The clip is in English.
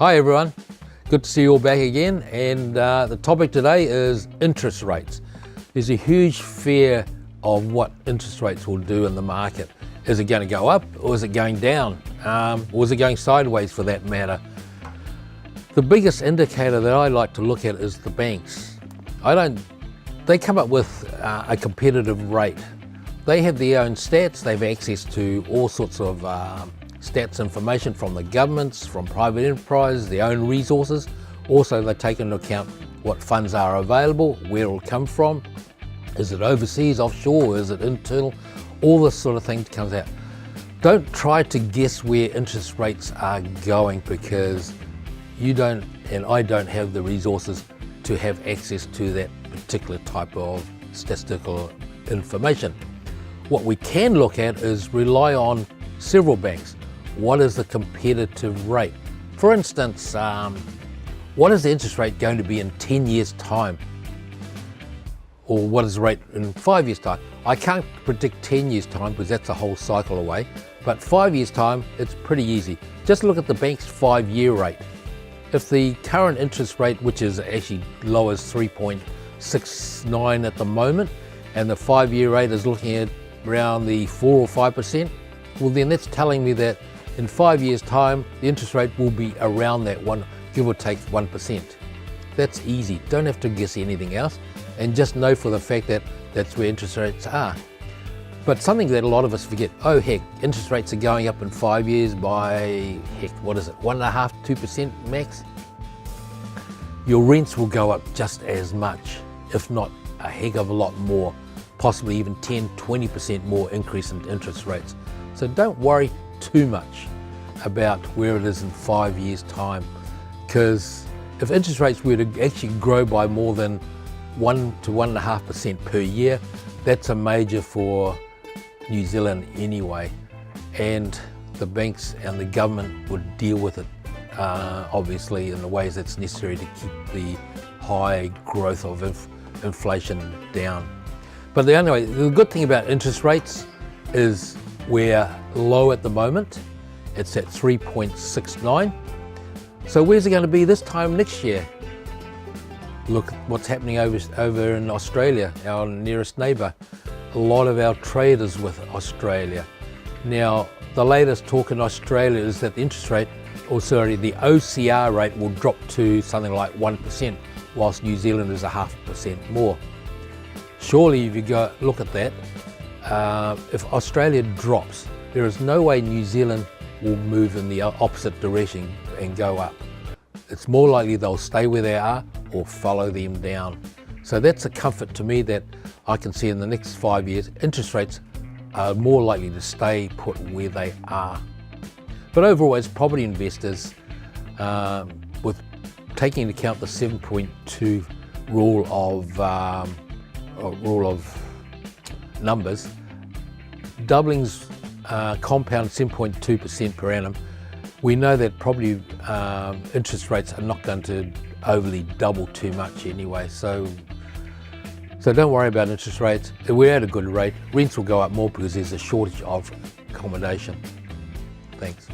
Hi everyone, good to see you all back again, and the topic today is interest rates. There's a huge fear of what interest rates will do in the market. Is it going to go up or is it going down? Or is it going sideways for that matter? The biggest indicator that I like to look at is the banks. They come up with a competitive rate. They have their own stats, they have access to all sorts of stats information from the governments, from private enterprise, their own resources. Also, they take into account what funds are available, where it will come from. Is it overseas, offshore, is it internal? All this sort of thing comes out. Don't try to guess where interest rates are going, because you don't and I don't have the resources to have access to that particular type of statistical information. What we can look at is rely on several banks. What is the competitive rate? For instance, what is the interest rate going to be in 10 years' time? Or what is the rate in 5 years' time? I can't predict 10 years' time because that's a whole cycle away, but 5 years' time, it's pretty easy. Just look at the bank's 5-year rate. If the current interest rate, which is actually low as 3.69 at the moment, and the 5-year rate is looking at around the 4 or 5%, well then that's telling me that in 5 years' time, the interest rate will be around that one, give or take 1%. That's easy, don't have to guess anything else, and just know for the fact that that's where interest rates are. But something that a lot of us forget, oh heck, interest rates are going up in 5 years by, heck, what is it, 1.5%, 2% max? Your rents will go up just as much, if not a heck of a lot more, possibly even 10, 20% more increase in interest rates. So don't worry too much about where it is in 5 years' time, because if interest rates were to actually grow by more than 1 to 1.5% per year, that's a major for New Zealand anyway, and the banks and the government would deal with it obviously in the ways that's necessary to keep the high growth of inflation down. But anyway, the good thing about interest rates is we're low at the moment. It's at 3.69. So where's it going to be this time next year? Look what's happening over in Australia, our nearest neighbour. A lot of our trade is with Australia. Now, the latest talk in Australia is that the interest rate, or sorry, the OCR rate will drop to something like 1%, whilst New Zealand is 0.5% more. Surely if you go look at that, if Australia drops, there is no way New Zealand will move in the opposite direction and go up. It's more likely they'll stay where they are or follow them down. So that's a comfort to me that I can see in the next 5 years, interest rates are more likely to stay put where they are. But overall, as property investors, with taking into account the 7.2 rule of numbers, doublings compound 7.2% per annum, we know that probably interest rates are not going to overly double too much anyway. So don't worry about interest rates. We're at a good rate. Rents will go up more because there's a shortage of accommodation. Thanks.